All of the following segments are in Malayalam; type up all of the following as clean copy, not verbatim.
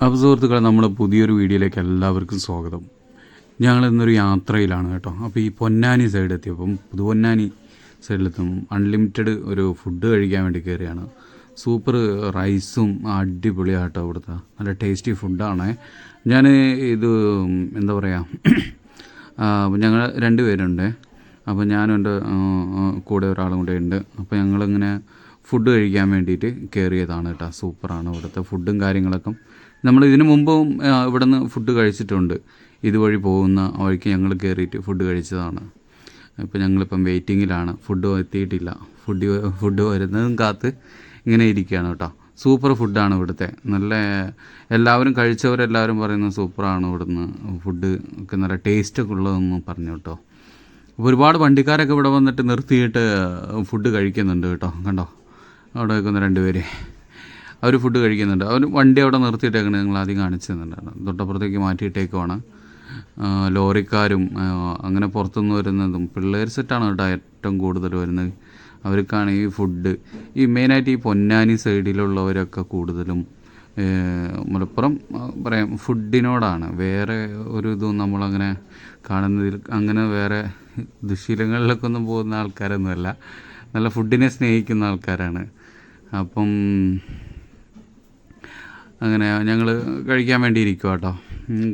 അപ്പോൾ സുഹൃത്തുക്കളെ, നമ്മുടെ പുതിയൊരു വീഡിയോയിലേക്ക് എല്ലാവർക്കും സ്വാഗതം. ഞങ്ങൾ ഇന്നൊരു യാത്രയിലാണ് കേട്ടോ. അപ്പോൾ ഈ പൊന്നാനി സൈഡ് എത്തിയപ്പം പുതുപൊന്നാനി സൈഡിലെത്തും അൺലിമിറ്റഡ് ഒരു ഫുഡ് കഴിക്കാൻ വേണ്ടി കയറിയാണ്. സൂപ്പർ റൈസും അടിപൊളിയാട്ടോ. ഇവിടുത്തെ നല്ല ടേസ്റ്റി ഫുഡാണ്. ഞാൻ ഇത് എന്താ പറയുക, ഞങ്ങൾ 2 പേരുണ്ട്. അപ്പോൾ ഞാനും എൻ്റെ കൂടെ ഒരാളും കൂടെ ഉണ്ട്. അപ്പോൾ ഞങ്ങളിങ്ങനെ ഫുഡ് കഴിക്കാൻ വേണ്ടിയിട്ട് കയറിയതാണ് കേട്ടോ. സൂപ്പറാണ് ഇവിടുത്തെ ഫുഡും കാര്യങ്ങളൊക്കെ. നമ്മൾ ഇതിനു മുമ്പും ഇവിടെ നിന്ന് ഫുഡ് കഴിച്ചിട്ടുണ്ട്. ഇതുവഴി പോകുന്ന വഴിക്ക് ഞങ്ങൾ കയറിയിട്ട് ഫുഡ് കഴിച്ചതാണ്. ഇപ്പോൾ ഞങ്ങളിപ്പം വെയിറ്റിങ്ങിലാണ്, ഫുഡ് എത്തിയിട്ടില്ല. ഫുഡ് വരുന്നതും കാത്ത് ഇങ്ങനെ ഇരിക്കുകയാണ് കേട്ടോ. സൂപ്പർ ഫുഡാണ് ഇവിടുത്തെ. നല്ല എല്ലാവരും കഴിച്ചവരെല്ലാവരും പറയുന്നത് സൂപ്പറാണ് ഇവിടുന്ന് ഫുഡ് ഒക്കെ, നല്ല ടേസ്റ്റൊക്കെ ഉള്ളതെന്ന് പറഞ്ഞു കേട്ടോ. അപ്പോൾ ഒരുപാട് വണ്ടിക്കാരൊക്കെ ഇവിടെ വന്നിട്ട് നിർത്തിയിട്ട് ഫുഡ് കഴിക്കുന്നുണ്ട് കേട്ടോ. കണ്ടോ, അവിടെ നിൽക്കുന്ന 2 പേര്, അവർ ഫുഡ് കഴിക്കുന്നുണ്ട്. അവർ വണ്ടി അവിടെ നിർത്തിയിട്ടേക്കണേ, നിങ്ങൾ ആദ്യം കാണിച്ചു തന്നിട്ടാണ്. തൊട്ടപ്പുറത്തേക്ക് മാറ്റിയിട്ടേക്കുവാണ്. ലോറിക്കാരും അങ്ങനെ പുറത്തുനിന്ന് വരുന്നതും പിള്ളേർ സെറ്റാണ് കേട്ടോ ഏറ്റവും കൂടുതൽ വരുന്നത്. അവർക്കാണ് ഈ ഫുഡ്, ഈ മെയിനായിട്ട് ഈ പൊന്നാനി സൈഡിലുള്ളവരൊക്കെ കൂടുതലും മലപ്പുറം പറയാം ഫുഡിനോടാണ്. വേറെ ഒരു ഇതും നമ്മളങ്ങനെ കാണുന്നതിൽ അങ്ങനെ വേറെ ദുശീലങ്ങളിലൊക്കെ ഒന്നും പോകുന്ന ആൾക്കാരൊന്നുമല്ല. നല്ല ഫുഡിനെ സ്നേഹിക്കുന്ന ആൾക്കാരാണ്. അപ്പം അങ്ങനെ ഞങ്ങൾ കഴിക്കാൻ വേണ്ടി ഇരിക്കുക കേട്ടോ.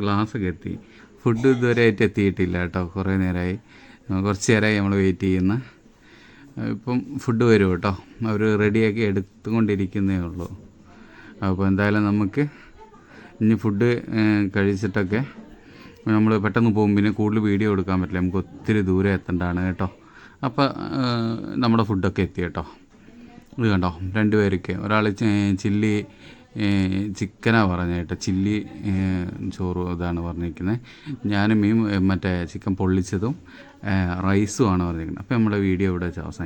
ഗ്ലാസ്സൊക്കെ എത്തി. ഫുഡ് ഇതുവരെ ആയിട്ട് എത്തിയിട്ടില്ല കേട്ടോ. കുറേ നേരമായി, കുറച്ച് നേരമായി നമ്മൾ വെയിറ്റ് ചെയ്യുന്ന. ഇപ്പം ഫുഡ് വരും കേട്ടോ. അവർ റെഡിയാക്കി എടുത്തുകൊണ്ടിരിക്കുന്നേ ഉള്ളൂ. അപ്പോൾ എന്തായാലും നമുക്ക് ഇനി ഫുഡ് കഴിച്ചിട്ടൊക്കെ നമ്മൾ പെട്ടെന്ന് പോകും. പിന്നെ കൂടുതൽ വീഡിയോ എടുക്കാൻ പറ്റില്ല, നമുക്ക് ഒത്തിരി ദൂരെ എത്തേണ്ടതാണ് കേട്ടോ. അപ്പോൾ നമ്മുടെ ഫുഡൊക്കെ എത്തി കേട്ടോ. ഇത് കണ്ടോ, 2 പേർക്ക്. ഒരാൾ ചില്ലി ചിക്കനാണ് പറഞ്ഞത് കേട്ടോ. ചില്ലി ചോറും ഇതാണ് പറഞ്ഞിരിക്കുന്നത്. ഞാനും മറ്റേ ചിക്കൻ പൊള്ളിച്ചതും റൈസുമാണ് പറഞ്ഞിരിക്കുന്നത്. അപ്പോൾ നമ്മുടെ വീഡിയോ ഇവിടെ അവസാനിക്കും.